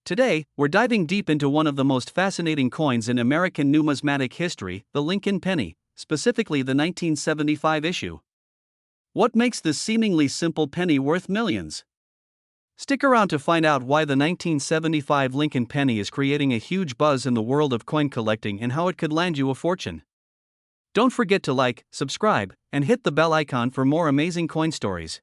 Today, we're diving deep into one of the most fascinating coins in American numismatic history, the Lincoln penny, specifically the 1975 issue. What makes this seemingly simple penny worth millions? Stick around to find out why the 1975 Lincoln penny is creating a huge buzz in the world of coin collecting and how it could land you a fortune. Don't forget to like, subscribe, and hit the bell icon for more amazing coin stories.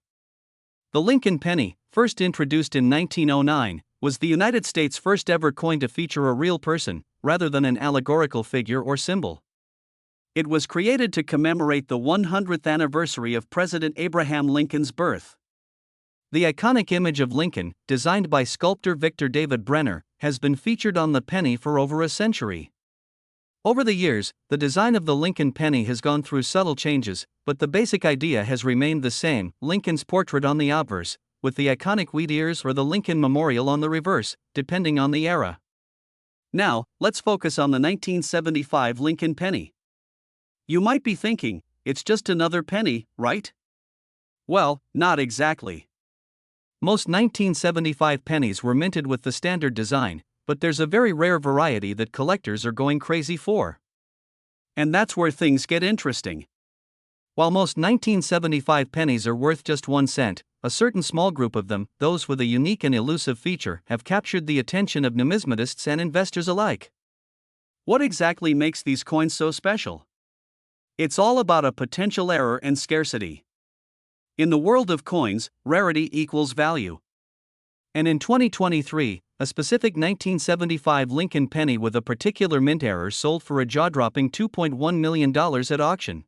The Lincoln penny, first introduced in 1909, was the United States' first ever coin to feature a real person, rather than an allegorical figure or symbol. It was created to commemorate the 100th anniversary of President Abraham Lincoln's birth. The iconic image of Lincoln, designed by sculptor Victor David Brenner, has been featured on the penny for over a century. Over the years, the design of the Lincoln penny has gone through subtle changes, but the basic idea has remained the same: Lincoln's portrait on the obverse, with the iconic wheat ears or the Lincoln Memorial on the reverse, depending on the era. Now, let's focus on the 1975 Lincoln penny. You might be thinking, it's just another penny, right? Well, not exactly. Most 1975 pennies were minted with the standard design, but there's a very rare variety that collectors are going crazy for. And that's where things get interesting. While most 1975 pennies are worth just 1 cent, a certain small group of them, those with a unique and elusive feature, have captured the attention of numismatists and investors alike. What exactly makes these coins so special? It's all about a potential error and scarcity. In the world of coins, rarity equals value. And in 2023, a specific 1975 Lincoln penny with a particular mint error sold for a jaw-dropping $2.1 million at auction.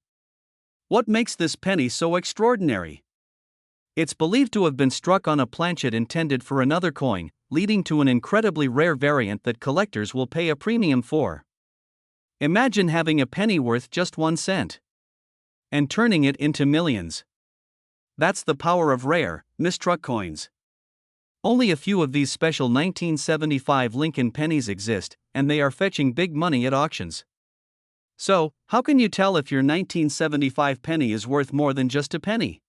What makes this penny so extraordinary? It's believed to have been struck on a planchet intended for another coin, leading to an incredibly rare variant that collectors will pay a premium for. Imagine having a penny worth just 1 cent and turning it into millions. That's the power of rare, mistruck coins. Only a few of these special 1975 Lincoln pennies exist, and they are fetching big money at auctions. So, how can you tell if your 1975 penny is worth more than just a penny?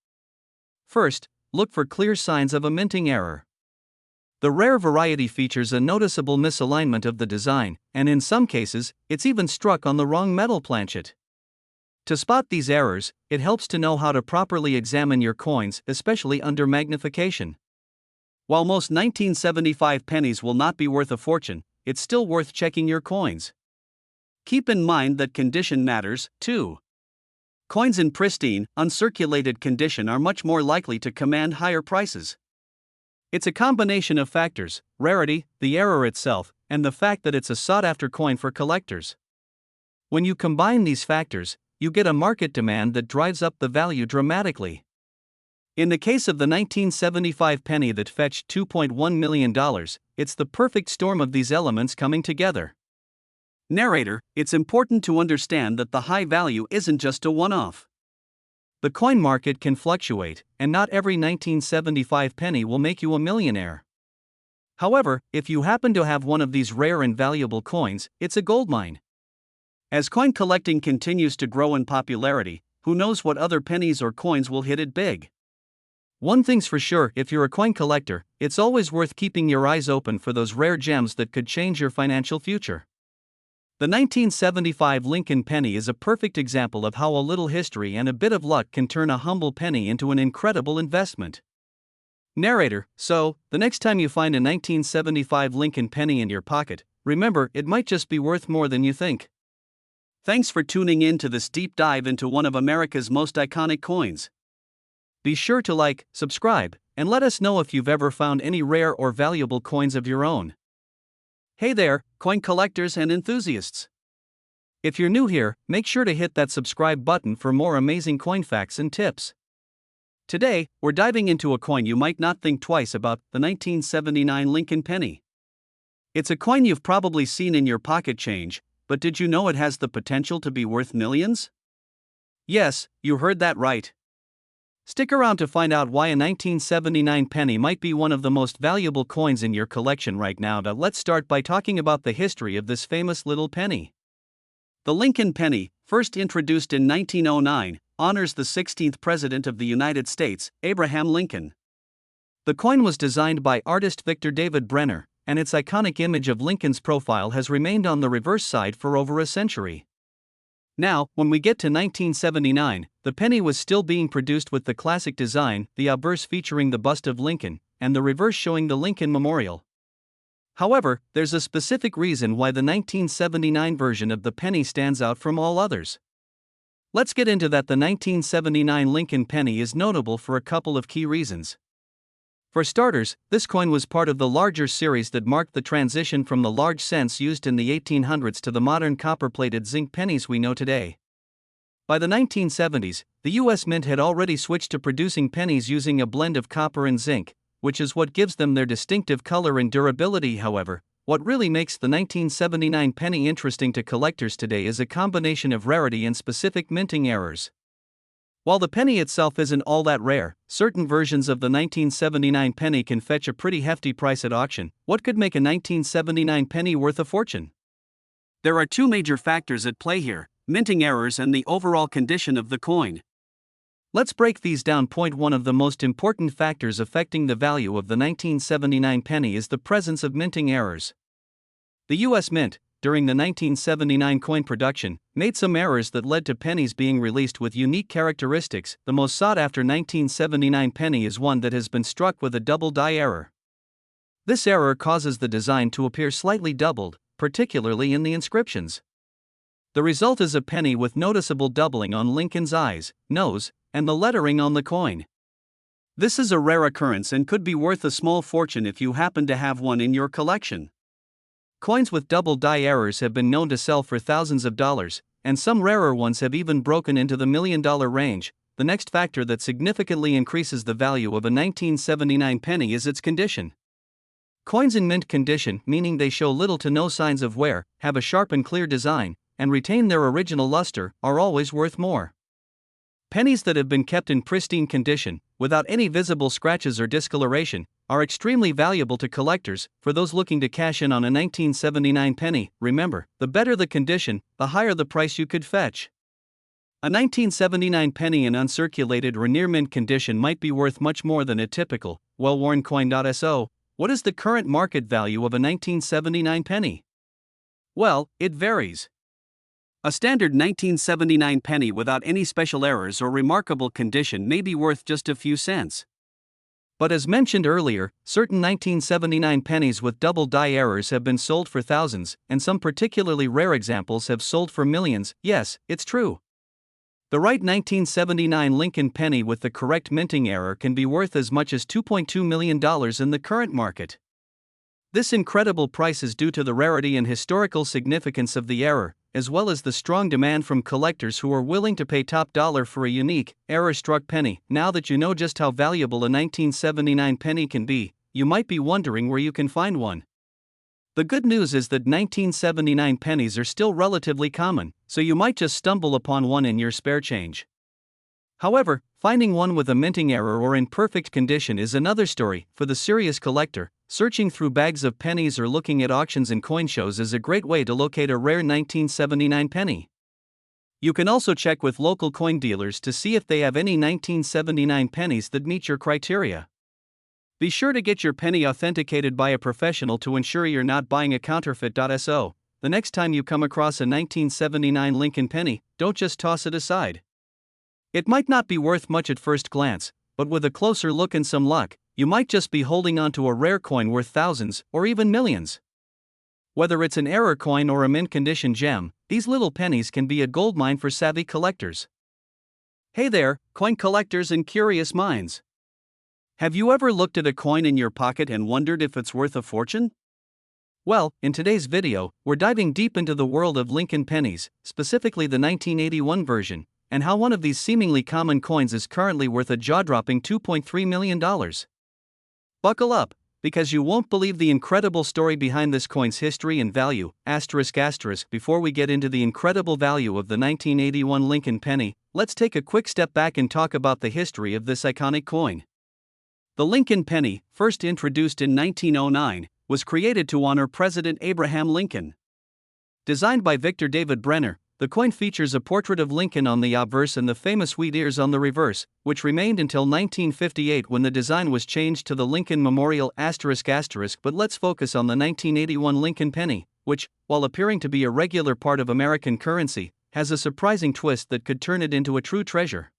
First, look for clear signs of a minting error. The rare variety features a noticeable misalignment of the design, and in some cases, it's even struck on the wrong metal planchet. To spot these errors, it helps to know how to properly examine your coins, especially under magnification. While most 1975 pennies will not be worth a fortune, it's still worth checking your coins. Keep in mind that condition matters, too. Coins in pristine, uncirculated condition are much more likely to command higher prices. It's a combination of factors: rarity, the error itself, and the fact that it's a sought-after coin for collectors. When you combine these factors, you get a market demand that drives up the value dramatically. In the case of the 1975 penny that fetched $2.1 million, it's the perfect storm of these elements coming together. Narrator, it's important to understand that the high value isn't just a one-off. The coin market can fluctuate, and not every 1975 penny will make you a millionaire. However, if you happen to have one of these rare and valuable coins, it's a goldmine. As coin collecting continues to grow in popularity, who knows what other pennies or coins will hit it big. One thing's for sure: if you're a coin collector, it's always worth keeping your eyes open for those rare gems that could change your financial future. The 1975 Lincoln penny is a perfect example of how a little history and a bit of luck can turn a humble penny into an incredible investment. Narrator, so, the next time you find a 1975 Lincoln penny in your pocket, remember, it might just be worth more than you think. Thanks for tuning in to this deep dive into one of America's most iconic coins. Be sure to like, subscribe, and let us know if you've ever found any rare or valuable coins of your own. Hey there, coin collectors and enthusiasts. If you're new here, make sure to hit that subscribe button for more amazing coin facts and tips. Today, we're diving into a coin you might not think twice about: the 1979 Lincoln penny. It's a coin you've probably seen in your pocket change, but did you know it has the potential to be worth millions? Yes, you heard that right. Stick around to find out why a 1979 penny might be one of the most valuable coins in your collection right now. Let's start by talking about the history of this famous little penny. The Lincoln penny, first introduced in 1909, honors the 16th President of the United States, Abraham Lincoln. The coin was designed by artist Victor David Brenner, and its iconic image of Lincoln's profile has remained on the reverse side for over a century. Now, when we get to 1979, the penny was still being produced with the classic design, the obverse featuring the bust of Lincoln, and the reverse showing the Lincoln Memorial. However, there's a specific reason why the 1979 version of the penny stands out from all others. Let's get into that. The 1979 Lincoln penny is notable for a couple of key reasons. For starters, this coin was part of the larger series that marked the transition from the large cents used in the 1800s to the modern copper-plated zinc pennies we know today. By the 1970s, the U.S. Mint had already switched to producing pennies using a blend of copper and zinc, which is what gives them their distinctive color and durability. However, what really makes the 1979 penny interesting to collectors today is a combination of rarity and specific minting errors. While the penny itself isn't all that rare, certain versions of the 1979 penny can fetch a pretty hefty price at auction. What could make a 1979 penny worth a fortune? There are two major factors at play here: minting errors and the overall condition of the coin. Let's break these down. Point 1: of the most important factors affecting the value of the 1979 penny is the presence of minting errors. The U.S. Mint, during the 1979 coin production, made some errors that led to pennies being released with unique characteristics. The most sought-after 1979 penny is one that has been struck with a double die error. This error causes the design to appear slightly doubled, particularly in the inscriptions. The result is a penny with noticeable doubling on Lincoln's eyes, nose, and the lettering on the coin. This is a rare occurrence and could be worth a small fortune if you happen to have one in your collection. Coins with double die errors have been known to sell for thousands of dollars, and some rarer ones have even broken into the $1 million range. The next factor that significantly increases the value of a 1979 penny is its condition. Coins in mint condition, meaning they show little to no signs of wear, have a sharp and clear design, and retain their original luster, are always worth more. Pennies that have been kept in pristine condition, without any visible scratches or discoloration, are extremely valuable to collectors. For those looking to cash in on a 1979 penny, remember, the better the condition, the higher the price you could fetch. A 1979 penny in uncirculated or near mint condition might be worth much more than a typical, well-worn coin. So, what is the current market value of a 1979 penny? Well, it varies. A standard 1979 penny without any special errors or remarkable condition may be worth just a few cents. But as mentioned earlier, certain 1979 pennies with double die errors have been sold for thousands, and some particularly rare examples have sold for millions. Yes, it's true. The right 1979 Lincoln penny with the correct minting error can be worth as much as $2.2 million in the current market. This incredible price is due to the rarity and historical significance of the error, as well as the strong demand from collectors who are willing to pay top dollar for a unique, error-struck penny. Now that you know just how valuable a 1979 penny can be, you might be wondering where you can find one. The good news is that 1979 pennies are still relatively common, so you might just stumble upon one in your spare change. However, finding one with a minting error or in perfect condition is another story. For the serious collector, searching through bags of pennies or looking at auctions and coin shows is a great way to locate a rare 1979 penny. You can also check with local coin dealers to see if they have any 1979 pennies that meet your criteria. Be sure to get your penny authenticated by a professional to ensure you're not buying a counterfeit. So, the next time you come across a 1979 Lincoln penny, don't just toss it aside. It might not be worth much at first glance, but with a closer look and some luck, you might just be holding on to a rare coin worth thousands or even millions. Whether it's an error coin or a mint condition gem, these little pennies can be a goldmine for savvy collectors. Hey there, coin collectors and curious minds. Have you ever looked at a coin in your pocket and wondered if it's worth a fortune? Well, in today's video, we're diving deep into the world of Lincoln pennies, specifically the 1981 version, and how one of these seemingly common coins is currently worth a jaw-dropping $2.3 million. Buckle up, because you won't believe the incredible story behind this coin's history and value. Before we get into the incredible value of the 1981 Lincoln penny, let's take a quick step back and talk about the history of this iconic coin. The Lincoln penny, first introduced in 1909, was created to honor President Abraham Lincoln. Designed by Victor David Brenner, The coin features a portrait of Lincoln on the obverse and the famous wheat ears on the reverse, which remained until 1958 when the design was changed to the Lincoln Memorial ****. But let's focus on the 1981 Lincoln penny, which, while appearing to be a regular part of American currency, has a surprising twist that could turn it into a true treasure.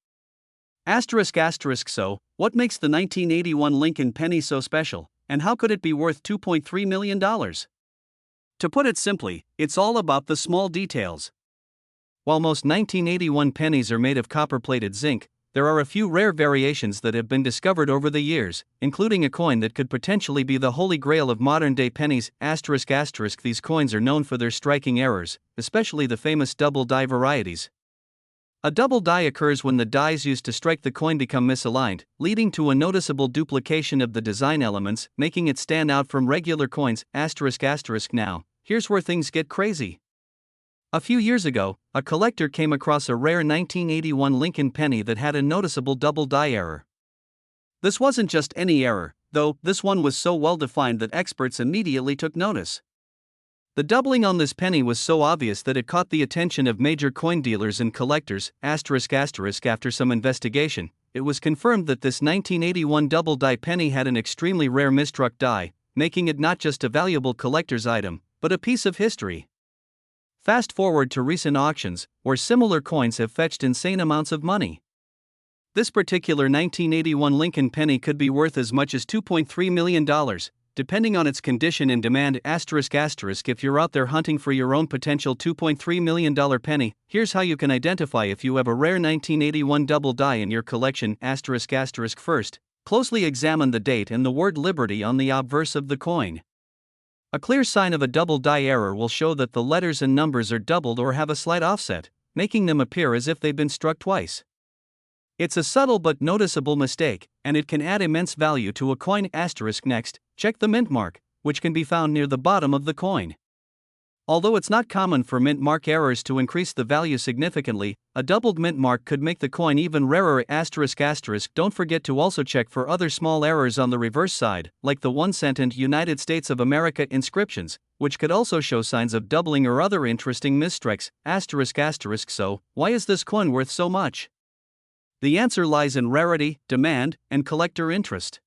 So, what makes the 1981 Lincoln penny so special, and how could it be worth $2.3 million? To put it simply, it's all about the small details. While most 1981 pennies are made of copper-plated zinc, there are a few rare variations that have been discovered over the years, including a coin that could potentially be the holy grail of modern-day pennies. ***. These coins are known for their striking errors, especially the famous double die varieties. A double die occurs when the dies used to strike the coin become misaligned, leading to a noticeable duplication of the design elements, making it stand out from regular coins. ***. Now, here's where things get crazy. A few years ago, a collector came across a rare 1981 Lincoln penny that had a noticeable double die error. This wasn't just any error, though. This one was so well defined that experts immediately took notice. The doubling on this penny was so obvious that it caught the attention of major coin dealers and collectors. ***. After some investigation, it was confirmed that this 1981 double die penny had an extremely rare misstruck die, making it not just a valuable collector's item, but a piece of history. Fast forward to recent auctions, where similar coins have fetched insane amounts of money. This particular 1981 Lincoln penny could be worth as much as $2.3 million, depending on its condition and demand. ***. If you're out there hunting for your own potential $2.3 million penny, here's how you can identify if you have a rare 1981 double die in your collection. ***. First, closely examine the date and the word Liberty on the obverse of the coin. A clear sign of a double die error will show that the letters and numbers are doubled or have a slight offset, making them appear as if they've been struck twice. It's a subtle but noticeable mistake, and it can add immense value to a coin. Next, check the mint mark, which can be found near the bottom of the coin. Although it's not common for mint mark errors to increase the value significantly, a doubled mint mark could make the coin even rarer. ***. Don't forget to also check for other small errors on the reverse side, like the 1 cent and United States of America inscriptions, which could also show signs of doubling or other interesting misstrikes. ***. So, why is this coin worth so much? The answer lies in rarity, demand, and collector interest.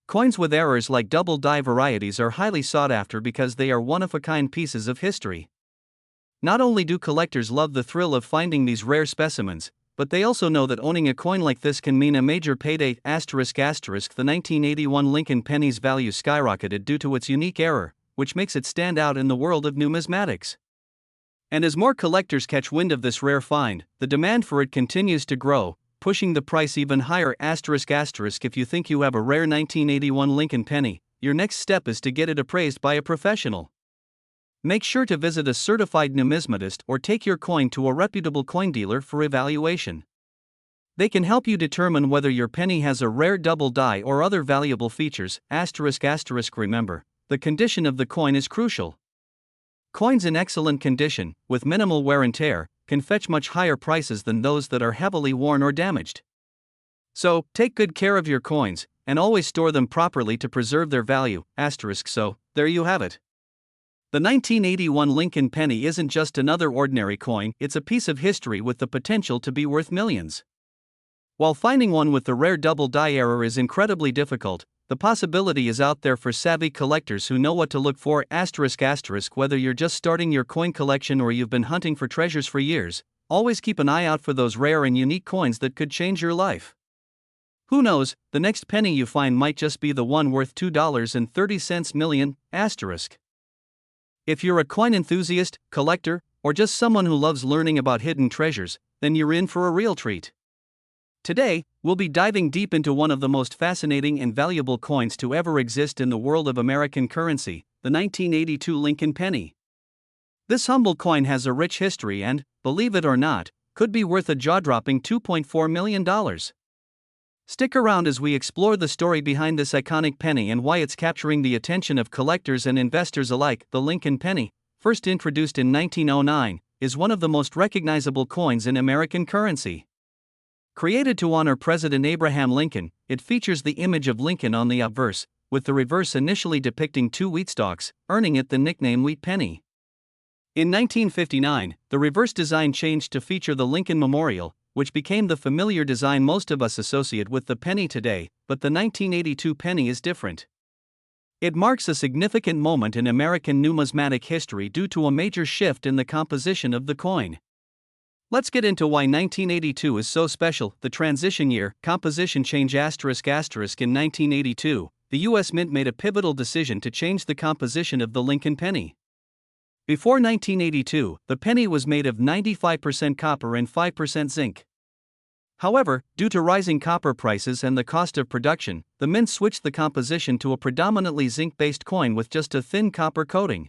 Coins with errors like double die varieties are highly sought after because they are one-of-a-kind pieces of history. Not only do collectors love the thrill of finding these rare specimens, but they also know that owning a coin like this can mean a major payday. ***. The 1981 Lincoln penny's value skyrocketed due to its unique error, which makes it stand out in the world of numismatics. And as more collectors catch wind of this rare find, the demand for it continues to grow, pushing the price even higher. ***. If you think you have a rare 1981 Lincoln penny, your next step is to get it appraised by a professional. Make sure to visit a certified numismatist or take your coin to a reputable coin dealer for evaluation. They can help you determine whether your penny has a rare double die or other valuable features. ***. Remember, the condition of the coin is crucial. Coins in excellent condition, with minimal wear and tear, can fetch much higher prices than those that are heavily worn or damaged. So, take good care of your coins, and always store them properly to preserve their value. So, there you have it. The 1981 Lincoln penny isn't just another ordinary coin, it's a piece of history with the potential to be worth millions. While finding one with the rare double die error is incredibly difficult, the possibility is out there for savvy collectors who know what to look for. ***. Whether you're just starting your coin collection or you've been hunting for treasures for years, always keep an eye out for those rare and unique coins that could change your life. Who knows, the next penny you find might just be the one worth $2.30 million. If you're a coin enthusiast, collector, or just someone who loves learning about hidden treasures, then you're in for a real treat. Today, we'll be diving deep into one of the most fascinating and valuable coins to ever exist in the world of American currency, the 1982 Lincoln penny. This humble coin has a rich history and, believe it or not, could be worth a jaw-dropping $2.4 million. Stick around as we explore the story behind this iconic penny and why it's capturing the attention of collectors and investors alike. The Lincoln penny, first introduced in 1909, is one of the most recognizable coins in American currency. Created to honor President Abraham Lincoln, it features the image of Lincoln on the obverse, with the reverse initially depicting two wheat stalks, earning it the nickname Wheat Penny. In 1959, the reverse design changed to feature the Lincoln Memorial, which became the familiar design most of us associate with the penny today, but the 1982 penny is different. It marks a significant moment in American numismatic history due to a major shift in the composition of the coin. Let's get into why 1982 is so special. The transition year, composition change ***. In 1982, the U.S. Mint made a pivotal decision to change the composition of the Lincoln penny. Before 1982, the penny was made of 95% copper and 5% zinc. However, due to rising copper prices and the cost of production, the mint switched the composition to a predominantly zinc-based coin with just a thin copper coating.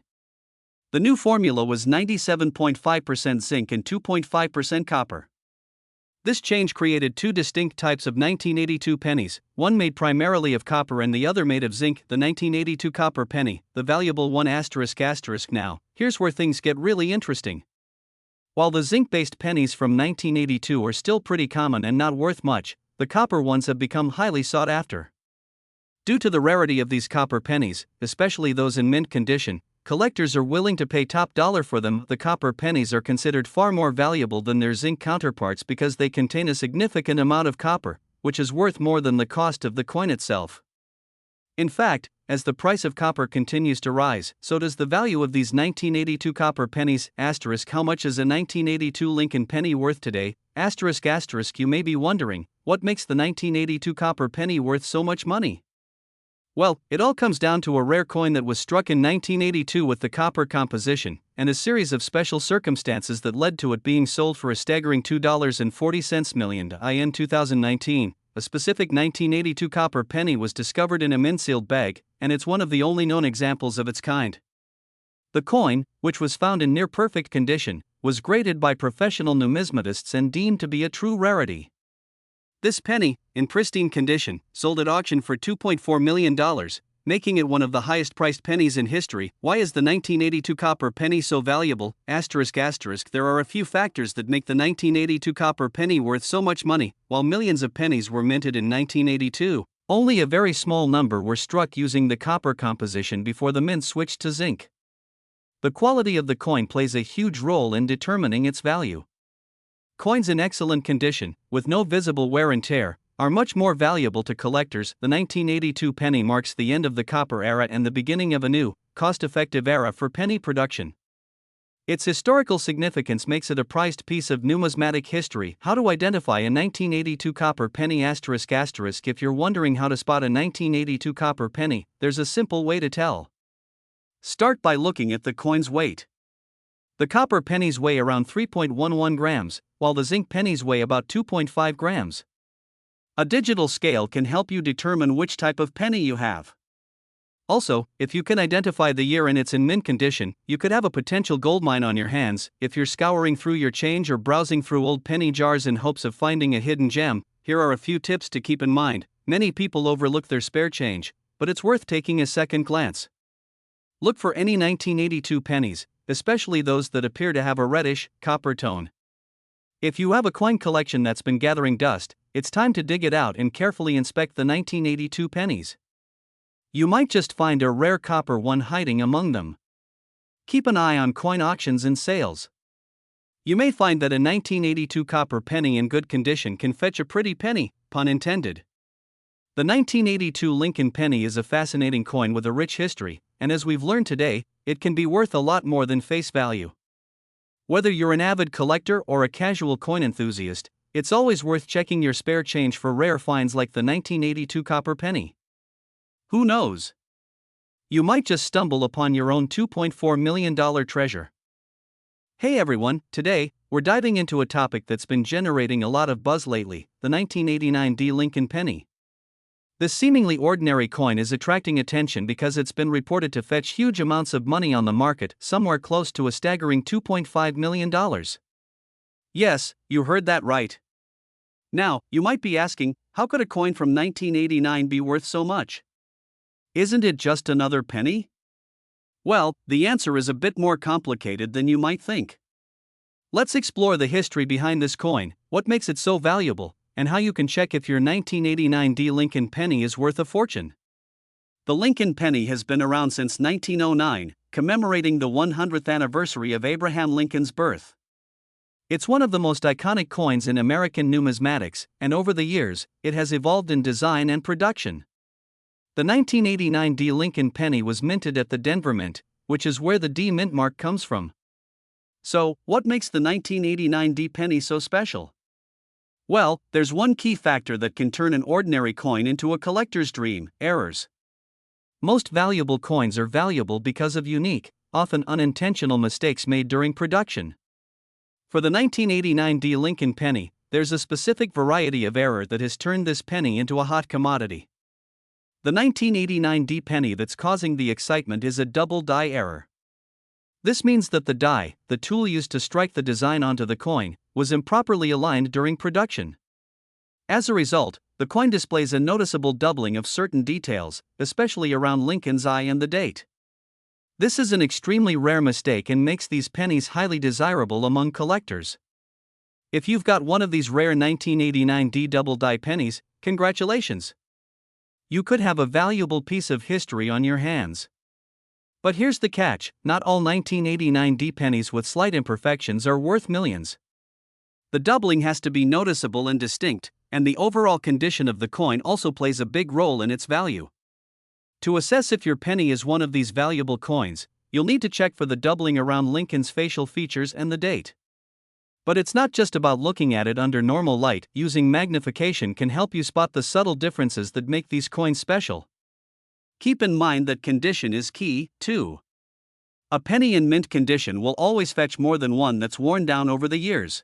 The new formula was 97.5% zinc and 2.5% copper. This change created two distinct types of 1982 pennies, one made primarily of copper and the other made of zinc. The 1982 copper penny, the valuable one ***. Now, here's where things get really interesting. While the zinc-based pennies from 1982 are still pretty common and not worth much, the copper ones have become highly sought after. Due to the rarity of these copper pennies, especially those in mint condition, collectors are willing to pay top dollar for them. The copper pennies are considered far more valuable than their zinc counterparts because they contain a significant amount of copper, which is worth more than the cost of the coin itself. In fact, as the price of copper continues to rise, so does the value of these 1982 copper pennies. ***. How much is a 1982 Lincoln penny worth today? ***. You may be wondering, what makes the 1982 copper penny worth so much money? Well, it all comes down to a rare coin that was struck in 1982 with the copper composition, and a series of special circumstances that led to it being sold for a staggering $2.40 million. In 2019, a specific 1982 copper penny was discovered in a mint-sealed bag, and it's one of the only known examples of its kind. The coin, which was found in near-perfect condition, was graded by professional numismatists and deemed to be a true rarity. This penny, in pristine condition, sold at auction for $2.4 million, making it one of the highest-priced pennies in history. Why is the 1982 copper penny so valuable? ***. There are a few factors that make the 1982 copper penny worth so much money. While millions of pennies were minted in 1982, only a very small number were struck using the copper composition before the mint switched to zinc. The quality of the coin plays a huge role in determining its value. Coins in excellent condition, with no visible wear and tear, are much more valuable to collectors. The 1982 penny marks the end of the copper era and the beginning of a new, cost-effective era for penny production. Its historical significance makes it a prized piece of numismatic history. How to identify a 1982 copper penny ***. If you're wondering how to spot a 1982 copper penny, there's a simple way to tell. Start by looking at the coin's weight. The copper pennies weigh around 3.11 grams, while the zinc pennies weigh about 2.5 grams. A digital scale can help you determine which type of penny you have. Also, if you can identify the year and it's in mint condition, you could have a potential goldmine on your hands. If you're scouring through your change or browsing through old penny jars in hopes of finding a hidden gem, here are a few tips to keep in mind. Many people overlook their spare change, but it's worth taking a second glance. Look for any 1982 pennies, especially those that appear to have a reddish, copper tone. If you have a coin collection that's been gathering dust, it's time to dig it out and carefully inspect the 1982 pennies. You might just find a rare copper one hiding among them. Keep an eye on coin auctions and sales. You may find that a 1982 copper penny in good condition can fetch a pretty penny, pun intended. The 1982 Lincoln penny is a fascinating coin with a rich history, and as we've learned today, it can be worth a lot more than face value. Whether you're an avid collector or a casual coin enthusiast, it's always worth checking your spare change for rare finds like the 1982 copper penny. Who knows? You might just stumble upon your own $2.4 million treasure. Hey everyone, today, we're diving into a topic that's been generating a lot of buzz lately, the 1989 Lincoln penny. This seemingly ordinary coin is attracting attention because it's been reported to fetch huge amounts of money on the market, somewhere close to a staggering $2.5 million. Yes, you heard that right. Now, you might be asking, how could a coin from 1989 be worth so much? Isn't it just another penny? Well, the answer is a bit more complicated than you might think. Let's explore the history behind this coin, what makes it so valuable, and how you can check if your 1989 Lincoln penny is worth a fortune. The Lincoln penny has been around since 1909, commemorating the 100th anniversary of Abraham Lincoln's birth. It's one of the most iconic coins in American numismatics, and over the years, it has evolved in design and production. The 1989 D. Lincoln penny was minted at the Denver Mint, which is where the D mint mark comes from. So, what makes the 1989 D penny so special? Well, there's one key factor that can turn an ordinary coin into a collector's dream: errors. Most valuable coins are valuable because of unique, often unintentional mistakes made during production. For the 1989 D. Lincoln penny, there's a specific variety of error that has turned this penny into a hot commodity. The 1989 D penny that's causing the excitement is a double die error. This means that the die, the tool used to strike the design onto the coin, was improperly aligned during production. As a result, the coin displays a noticeable doubling of certain details, especially around Lincoln's eye and the date. This is an extremely rare mistake and makes these pennies highly desirable among collectors. If you've got one of these rare 1989 D double die pennies, congratulations! You could have a valuable piece of history on your hands. But here's the catch: not all 1989 D pennies with slight imperfections are worth millions. The doubling has to be noticeable and distinct, and the overall condition of the coin also plays a big role in its value. To assess if your penny is one of these valuable coins, you'll need to check for the doubling around Lincoln's facial features and the date. But it's not just about looking at it under normal light. Using magnification can help you spot the subtle differences that make these coins special. Keep in mind that condition is key, too. A penny in mint condition will always fetch more than one that's worn down over the years.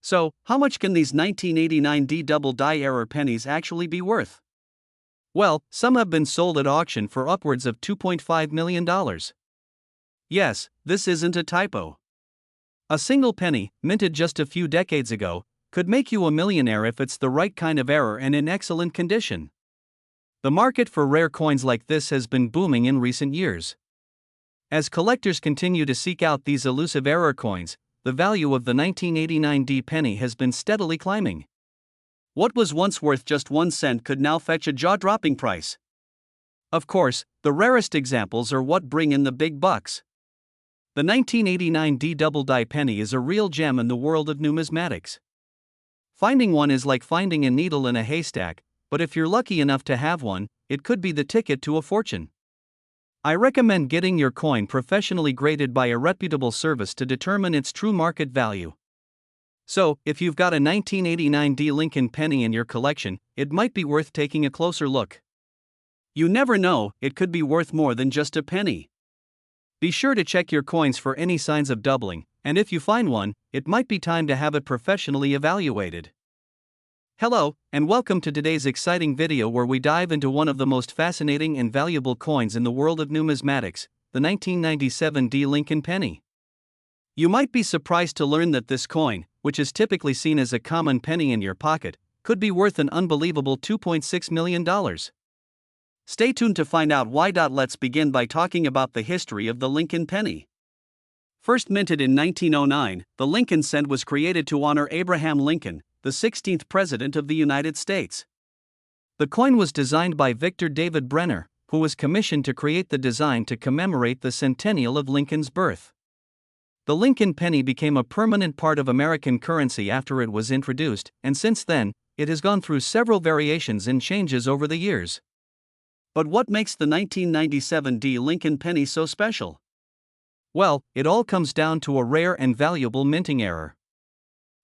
So, how much can these 1989 D double die error pennies actually be worth? Well, some have been sold at auction for upwards of $2.5 million. Yes, this isn't a typo. A single penny, minted just a few decades ago, could make you a millionaire if it's the right kind of error and in excellent condition. The market for rare coins like this has been booming in recent years. As collectors continue to seek out these elusive error coins, the value of the 1989 D penny has been steadily climbing. What was once worth just 1 cent could now fetch a jaw-dropping price. Of course, the rarest examples are what bring in the big bucks. The 1989 D double die penny is a real gem in the world of numismatics. Finding one is like finding a needle in a haystack, but if you're lucky enough to have one, it could be the ticket to a fortune. I recommend getting your coin professionally graded by a reputable service to determine its true market value. So, if you've got a 1989 D Lincoln penny in your collection, it might be worth taking a closer look. You never know, it could be worth more than just a penny. Be sure to check your coins for any signs of doubling, and if you find one, it might be time to have it professionally evaluated. Hello, and welcome to today's exciting video where we dive into one of the most fascinating and valuable coins in the world of numismatics, the 1997 D Lincoln penny. You might be surprised to learn that this coin, which is typically seen as a common penny in your pocket, could be worth an unbelievable $2.6 million. Stay tuned to find out why. Let's begin by talking about the history of the Lincoln penny. First minted in 1909, the Lincoln cent was created to honor Abraham Lincoln, the 16th President of the United States. The coin was designed by Victor David Brenner, who was commissioned to create the design to commemorate the centennial of Lincoln's birth. The Lincoln penny became a permanent part of American currency after it was introduced, and since then, it has gone through several variations and changes over the years. But what makes the 1997 D Lincoln penny so special? Well, it all comes down to a rare and valuable minting error.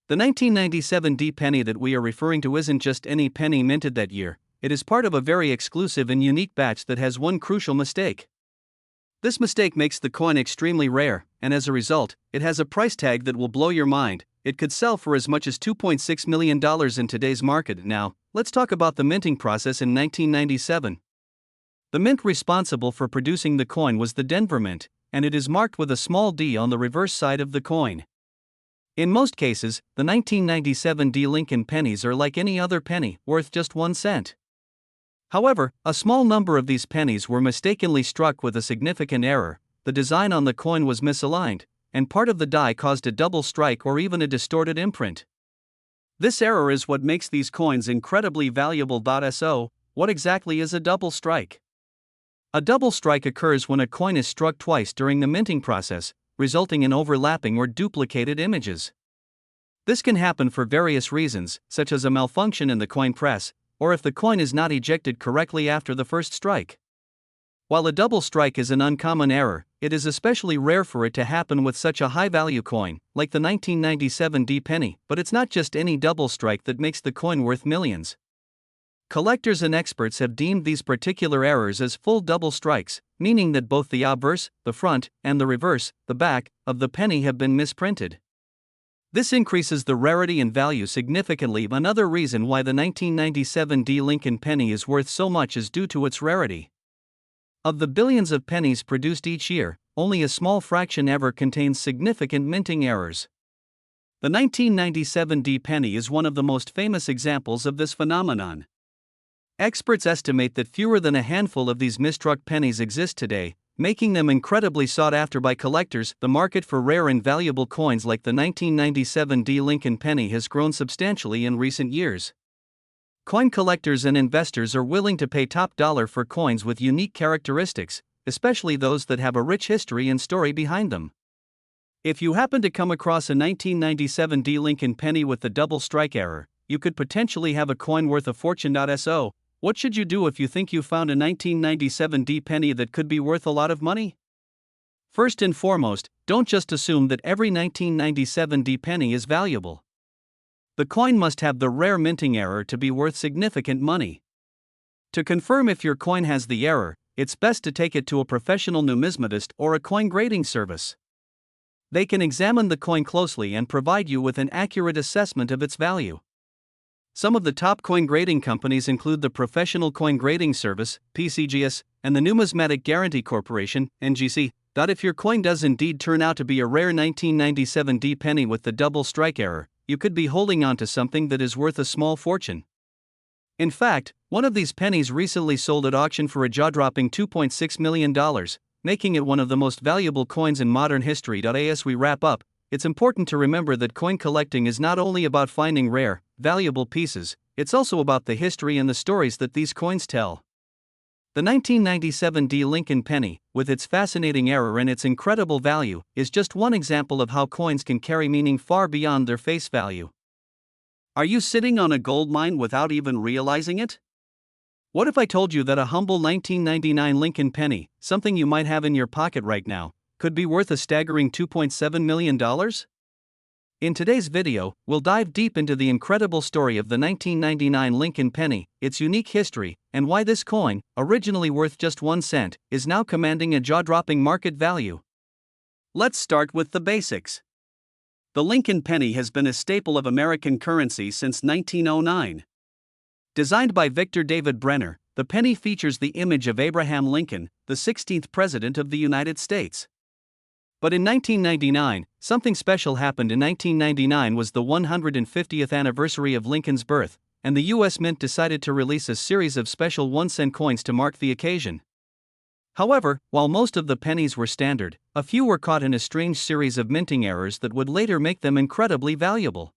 The 1997 D penny that we are referring to isn't just any penny minted that year, it is part of a very exclusive and unique batch that has one crucial mistake. This mistake makes the coin extremely rare, and as a result, it has a price tag that will blow your mind. It could sell for as much as $2.6 million in today's market. Now, let's talk about the minting process in 1997. The mint responsible for producing the coin was the Denver Mint, and it is marked with a small d on the reverse side of the coin. In most cases, the 1997 D Lincoln pennies are like any other penny, worth just 1 cent. However, a small number of these pennies were mistakenly struck with a significant error. The design on the coin was misaligned, and part of the die caused a double strike or even a distorted imprint. This error is what makes these coins incredibly valuable. So, what exactly is a double strike? A double strike occurs when a coin is struck twice during the minting process, resulting in overlapping or duplicated images. This can happen for various reasons, such as a malfunction in the coin press, or if the coin is not ejected correctly after the first strike. While a double strike is an uncommon error, it is especially rare for it to happen with such a high-value coin, like the 1997 D penny, but it's not just any double strike that makes the coin worth millions. Collectors and experts have deemed these particular errors as full double strikes, meaning that both the obverse, the front, and the reverse, the back, of the penny have been misprinted. This increases the rarity and value significantly. Another reason why the 1997 D Lincoln penny is worth so much is due to its rarity. Of the billions of pennies produced each year, only a small fraction ever contains significant minting errors. The 1997 D penny is one of the most famous examples of this phenomenon. Experts estimate that fewer than a handful of these misstruck pennies exist today, making them incredibly sought after by collectors. The market for rare and valuable coins like the 1997 D Lincoln penny has grown substantially in recent years. Coin collectors and investors are willing to pay top dollar for coins with unique characteristics, especially those that have a rich history and story behind them. If you happen to come across a 1997 D Lincoln penny with the double strike error, you could potentially have a coin worth a fortune. So, what should you do if you think you found a 1997 D penny that could be worth a lot of money? First and foremost, don't just assume that every 1997 D penny is valuable. The coin must have the rare minting error to be worth significant money. To confirm if your coin has the error, it's best to take it to a professional numismatist or a coin grading service. They can examine the coin closely and provide you with an accurate assessment of its value. Some of the top coin grading companies include the Professional Coin Grading Service, PCGS, and the Numismatic Guarantee Corporation, NGC. If your coin does indeed turn out to be a rare 1997 D penny with the double strike error, you could be holding on to something that is worth a small fortune. In fact, one of these pennies recently sold at auction for a jaw-dropping $2.6 million, making it one of the most valuable coins in modern history. As we wrap up, it's important to remember that coin collecting is not only about finding rare, valuable pieces, it's also about the history and the stories that these coins tell. The 1997 D Lincoln penny, with its fascinating error and its incredible value, is just one example of how coins can carry meaning far beyond their face value. Are you sitting on a gold mine without even realizing it? What if I told you that a humble 1999 Lincoln penny, something you might have in your pocket right now, could be worth a staggering $2.7 million? In today's video, we'll dive deep into the incredible story of the 1999 Lincoln penny, its unique history, and why this coin, originally worth just 1 cent, is now commanding a jaw-dropping market value. Let's start with the basics. The Lincoln penny has been a staple of American currency since 1909. Designed by Victor David Brenner, the penny features the image of Abraham Lincoln, the 16th President of the United States. But in 1999, something special happened. In 1999 was the 150th anniversary of Lincoln's birth, and the U.S. Mint decided to release a series of special 1-cent coins to mark the occasion. However, while most of the pennies were standard, a few were caught in a strange series of minting errors that would later make them incredibly valuable.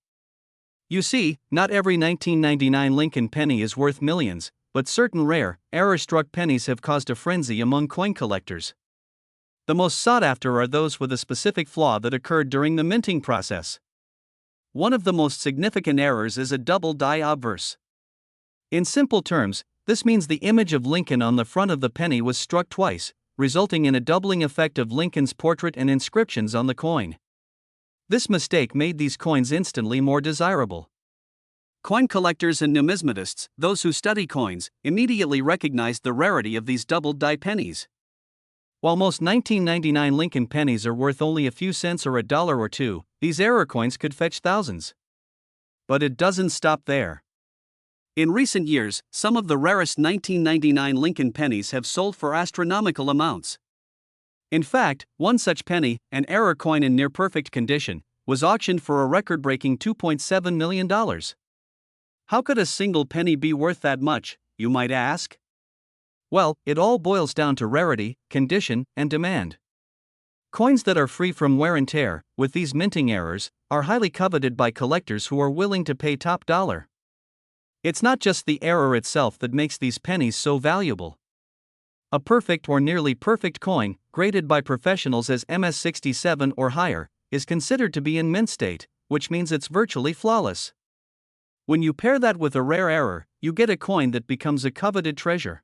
You see, not every 1999 Lincoln penny is worth millions, but certain rare, error-struck pennies have caused a frenzy among coin collectors. The most sought after are those with a specific flaw that occurred during the minting process. One of the most significant errors is a double die obverse. In simple terms, this means the image of Lincoln on the front of the penny was struck twice, resulting in a doubling effect of Lincoln's portrait and inscriptions on the coin. This mistake made these coins instantly more desirable. Coin collectors and numismatists, those who study coins, immediately recognized the rarity of these doubled die pennies. While most 1999 Lincoln pennies are worth only a few cents or $1 or $2, these error coins could fetch thousands. But it doesn't stop there. In recent years, some of the rarest 1999 Lincoln pennies have sold for astronomical amounts. In fact, one such penny, an error coin in near-perfect condition, was auctioned for a record-breaking $2.7 million. How could a single penny be worth that much, you might ask? Well, it all boils down to rarity, condition, and demand. Coins that are free from wear and tear, with these minting errors, are highly coveted by collectors who are willing to pay top dollar. It's not just the error itself that makes these pennies so valuable. A perfect or nearly perfect coin, graded by professionals as MS67 or higher, is considered to be in mint state, which means it's virtually flawless. When you pair that with a rare error, you get a coin that becomes a coveted treasure.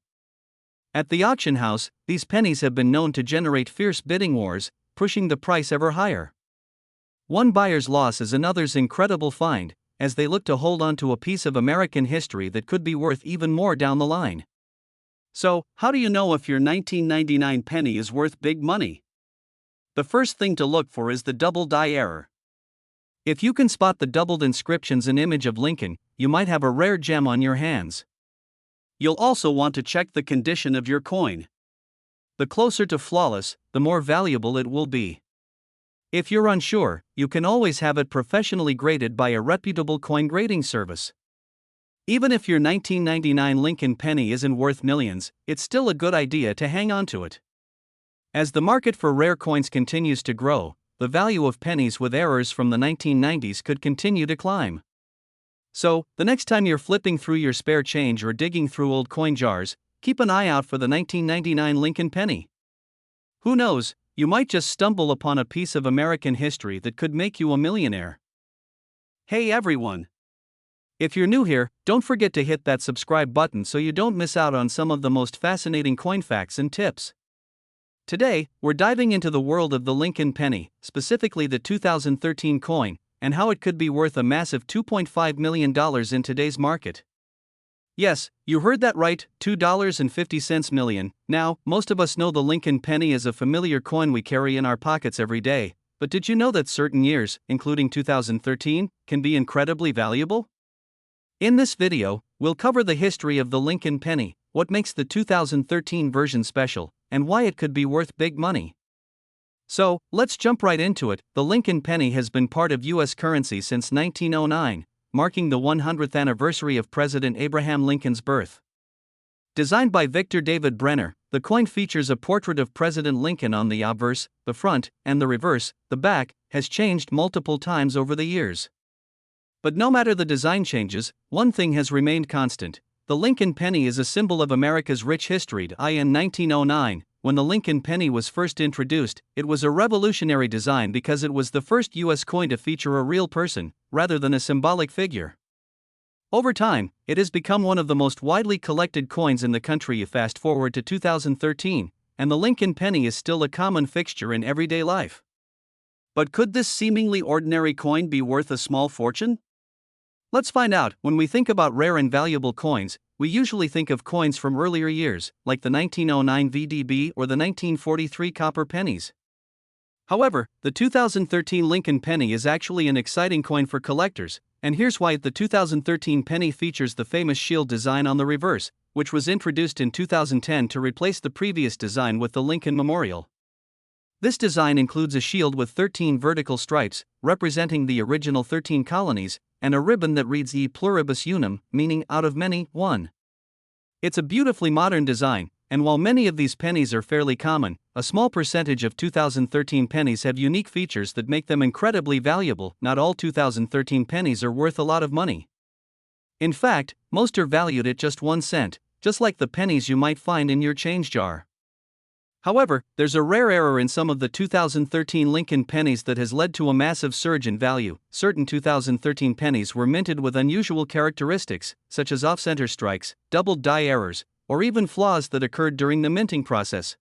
At the auction house, these pennies have been known to generate fierce bidding wars, pushing the price ever higher. One buyer's loss is another's incredible find, as they look to hold on to a piece of American history that could be worth even more down the line. So, how do you know if your 1999 penny is worth big money? The first thing to look for is the double die error. If you can spot the doubled inscriptions and image of Lincoln, you might have a rare gem on your hands. You'll also want to check the condition of your coin. The closer to flawless, the more valuable it will be. If you're unsure, you can always have it professionally graded by a reputable coin grading service. Even if your 1999 Lincoln penny isn't worth millions, it's still a good idea to hang on to it. As the market for rare coins continues to grow, the value of pennies with errors from the 1990s could continue to climb. So, the next time you're flipping through your spare change or digging through old coin jars, keep an eye out for the 1999 Lincoln penny. Who knows, you might just stumble upon a piece of American history that could make you a millionaire. Hey everyone! If you're new here, don't forget to hit that subscribe button so you don't miss out on some of the most fascinating coin facts and tips. Today, we're diving into the world of the Lincoln penny, specifically the 2013 coin, and how it could be worth a massive $2.5 million in today's market. Yes, you heard that right, $2.50 million. Now, most of us know the Lincoln penny is a familiar coin we carry in our pockets every day, but did you know that certain years, including 2013, can be incredibly valuable? In this video, we'll cover the history of the Lincoln penny, what makes the 2013 version special, and why it could be worth big money. So, let's jump right into it. The Lincoln penny has been part of U.S. currency since 1909, marking the 100th anniversary of President Abraham Lincoln's birth. Designed by Victor David Brenner, the coin features a portrait of President Lincoln on the obverse, the front, and the reverse. The back has changed multiple times over the years. But no matter the design changes, one thing has remained constant. The Lincoln penny is a symbol of America's rich history. In 1909, when the Lincoln penny was first introduced, it was a revolutionary design because it was the first U.S. coin to feature a real person, rather than a symbolic figure. Over time, it has become one of the most widely collected coins in the country. Fast forward to 2013, and the Lincoln penny is still a common fixture in everyday life. But could this seemingly ordinary coin be worth a small fortune? Let's find out. When we think about rare and valuable coins, we usually think of coins from earlier years, like the 1909 VDB or the 1943 copper pennies. However, the 2013 Lincoln penny is actually an exciting coin for collectors, and here's why. The 2013 penny features the famous shield design on the reverse, which was introduced in 2010 to replace the previous design with the Lincoln Memorial. This design includes a shield with 13 vertical stripes, representing the original 13 colonies, and a ribbon that reads E pluribus unum, meaning out of many, one. It's a beautifully modern design, and while many of these pennies are fairly common, a small percentage of 2013 pennies have unique features that make them incredibly valuable. Not all 2013 pennies are worth a lot of money. In fact, most are valued at just 1 cent, just like the pennies you might find in your change jar. However, there's a rare error in some of the 2013 Lincoln pennies that has led to a massive surge in value. Certain 2013 pennies were minted with unusual characteristics, such as off-center strikes, doubled die errors, or even flaws that occurred during the minting process.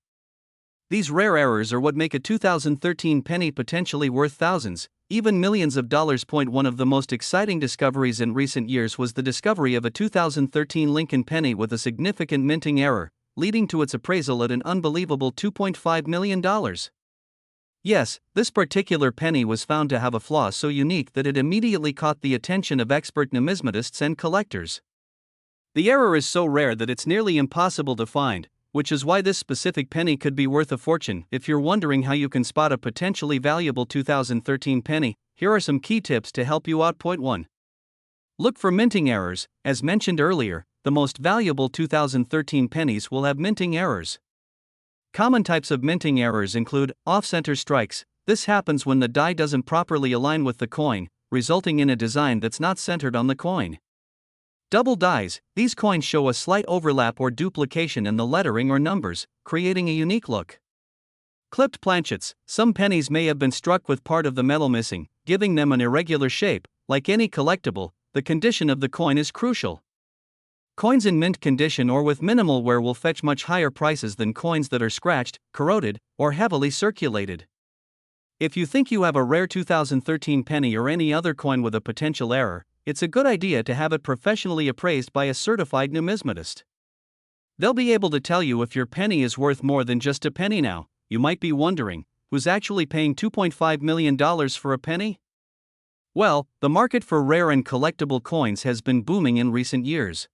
These rare errors are what make a 2013 penny potentially worth thousands, even millions of dollars. One of the most exciting discoveries in recent years was the discovery of a 2013 Lincoln penny with a significant minting error, leading to its appraisal at an unbelievable $2.5 million. Yes, this particular penny was found to have a flaw so unique that it immediately caught the attention of expert numismatists and collectors. The error is so rare that it's nearly impossible to find, which is why this specific penny could be worth a fortune. If you're wondering how you can spot a potentially valuable 2013 penny, here are some key tips to help you out. Point 1. Look for minting errors. As mentioned earlier, the most valuable 2013 pennies will have minting errors. Common types of minting errors include off-center strikes. This happens when the die doesn't properly align with the coin, resulting in a design that's not centered on the coin. Double dies, these coins show a slight overlap or duplication in the lettering or numbers, creating a unique look. Clipped planchets, some pennies may have been struck with part of the metal missing, giving them an irregular shape. Like any collectible, the condition of the coin is crucial. Coins in mint condition or with minimal wear will fetch much higher prices than coins that are scratched, corroded, or heavily circulated. If you think you have a rare 2013 penny or any other coin with a potential error, it's a good idea to have it professionally appraised by a certified numismatist. They'll be able to tell you if your penny is worth more than just a penny now. You might be wondering, who's actually paying $2.5 million for a penny? Well, the market for rare and collectible coins has been booming in recent years.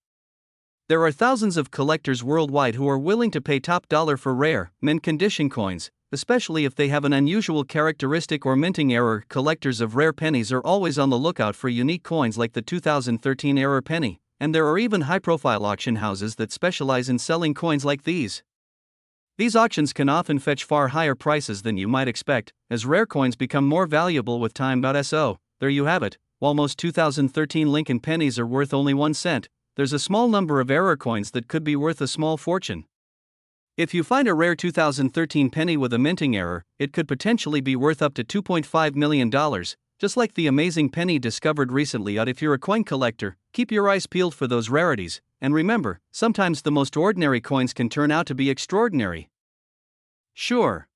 There are thousands of collectors worldwide who are willing to pay top dollar for rare, mint condition coins, especially if they have an unusual characteristic or minting error. Collectors of rare pennies are always on the lookout for unique coins like the 2013 error penny, and there are even high-profile auction houses that specialize in selling coins like these. These auctions can often fetch far higher prices than you might expect, as rare coins become more valuable with time. So, there you have it. While most 2013 Lincoln pennies are worth only 1 cent, there's a small number of error coins that could be worth a small fortune. If you find a rare 2013 penny with a minting error, it could potentially be worth up to $2.5 million, just like the amazing penny discovered recently. If you're a coin collector, keep your eyes peeled for those rarities, and remember, sometimes the most ordinary coins can turn out to be extraordinary. Sure.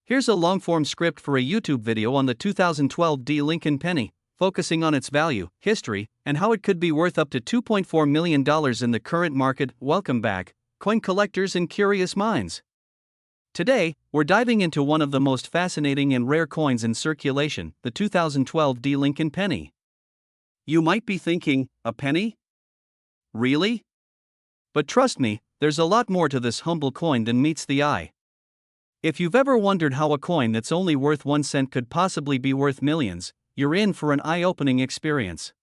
Here's a long-form script for a YouTube video on the 2012 D Lincoln penny, focusing on its value, history, and how it could be worth up to $2.4 million in the current market. Welcome back, coin collectors and curious minds. Today, we're diving into one of the most fascinating and rare coins in circulation, the 2012 D Lincoln penny. You might be thinking, a penny? Really? But trust me, there's a lot more to this humble coin than meets the eye. If you've ever wondered how a coin that's only worth 1 cent could possibly be worth millions, you're in for an eye-opening experience.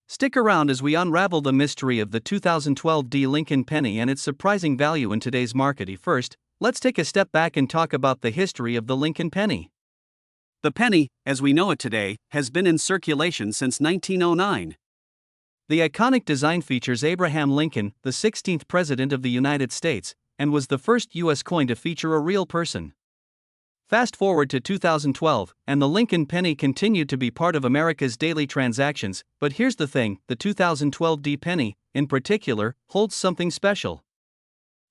Stick around as we unravel the mystery of the 2012 D Lincoln penny and its surprising value in today's market. First, let's take a step back and talk about the history of the Lincoln penny. The penny, as we know it today, has been in circulation since 1909. The iconic design features Abraham Lincoln, the 16th President of the United States, and was the first U.S. coin to feature a real person. Fast forward to 2012, and the Lincoln penny continued to be part of America's daily transactions. But here's the thing, the 2012 D penny, in particular, holds something special.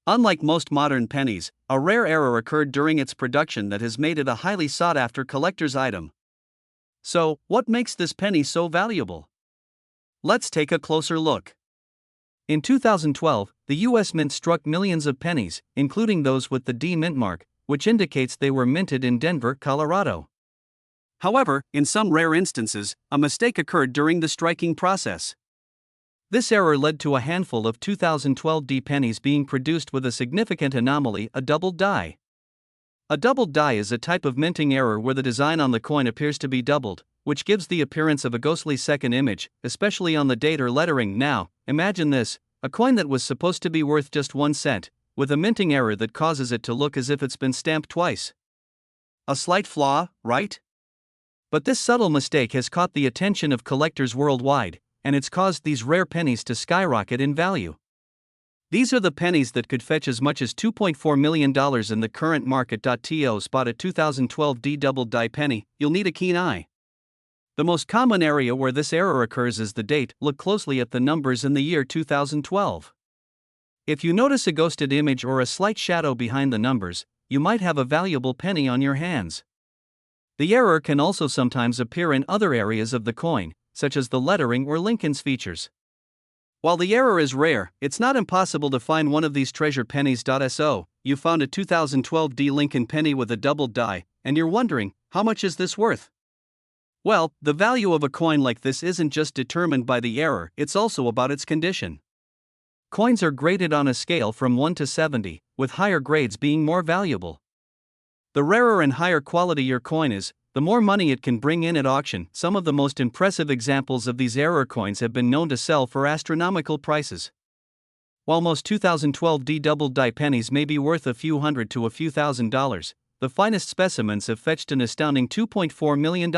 Unlike most modern pennies, a rare error occurred during its production that has made it a highly sought-after collector's item. So, what makes this penny so valuable? Let's take a closer look. In 2012, the U.S. Mint struck millions of pennies, including those with the D mint mark, which indicates they were minted in Denver, Colorado. However, in some rare instances, a mistake occurred during the striking process. This error led to a handful of 2012 D pennies being produced with a significant anomaly: a doubled die. A doubled die is a type of minting error where the design on the coin appears to be doubled, which gives the appearance of a ghostly second image, especially on the date or lettering. Now, imagine this: a coin that was supposed to be worth just 1 cent, with a minting error that causes it to look as if it's been stamped twice. A slight flaw, right? But this subtle mistake has caught the attention of collectors worldwide, and it's caused these rare pennies to skyrocket in value. These are the pennies that could fetch as much as $2.4 million in the current market. To spot a 2012 D doubled die penny, you'll need a keen eye. The most common area where this error occurs is the date. Look closely at the numbers in the year 2012. If you notice a ghosted image or a slight shadow behind the numbers, you might have a valuable penny on your hands. The error can also sometimes appear in other areas of the coin, such as the lettering or Lincoln's features. While the error is rare, it's not impossible to find one of these treasured pennies. So, you found a 2012 D Lincoln penny with a doubled die, and you're wondering, how much is this worth? Well, the value of a coin like this isn't just determined by the error, it's also about its condition. Coins are graded on a scale from 1 to 70, with higher grades being more valuable. The rarer and higher quality your coin is, the more money it can bring in at auction. Some of the most impressive examples of these error coins have been known to sell for astronomical prices. While most 2012 D doubled die pennies may be worth a few hundred to a few $1,000s, the finest specimens have fetched an astounding $2.4 million.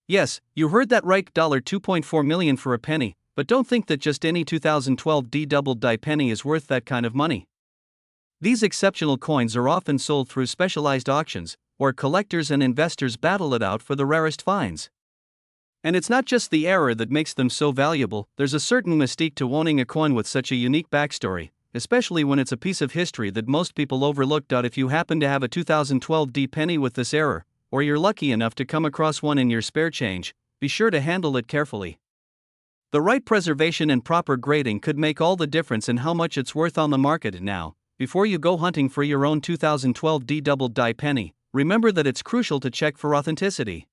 Yes, you heard that right, $2.4 million for a penny. but don't think that just any 2012 double die penny is worth that kind of money. These exceptional coins are often sold through specialized auctions, where collectors and investors battle it out for the rarest finds. And it's not just the error that makes them so valuable, there's a certain mystique to owning a coin with such a unique backstory, especially when it's a piece of history that most people overlook. If you happen to have a 2012 penny with this error, or you're lucky enough to come across one in your spare change, be sure to handle it carefully. The right preservation and proper grading could make all the difference in how much it's worth on the market. Now, before you go hunting for your own 2012 double die penny, remember that it's crucial to check for authenticity.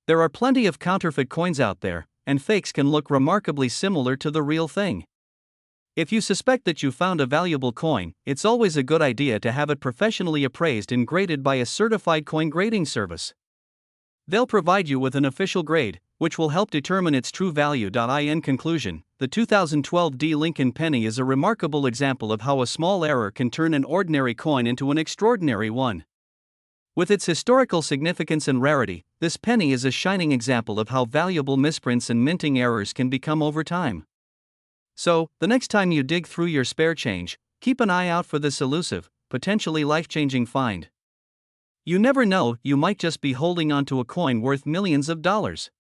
There are plenty of counterfeit coins out there, and fakes can look remarkably similar to the real thing. If you suspect that you found a valuable coin, it's always a good idea to have it professionally appraised and graded by a certified coin grading service. They'll provide you with an official grade, which will help determine its true value. In conclusion, the 2012 Lincoln penny is a remarkable example of how a small error can turn an ordinary coin into an extraordinary one. With its historical significance and rarity, this penny is a shining example of how valuable misprints and minting errors can become over time. So, the next time you dig through your spare change, keep an eye out for this elusive, potentially life-changing find. You never know, you might just be holding onto a coin worth millions of dollars.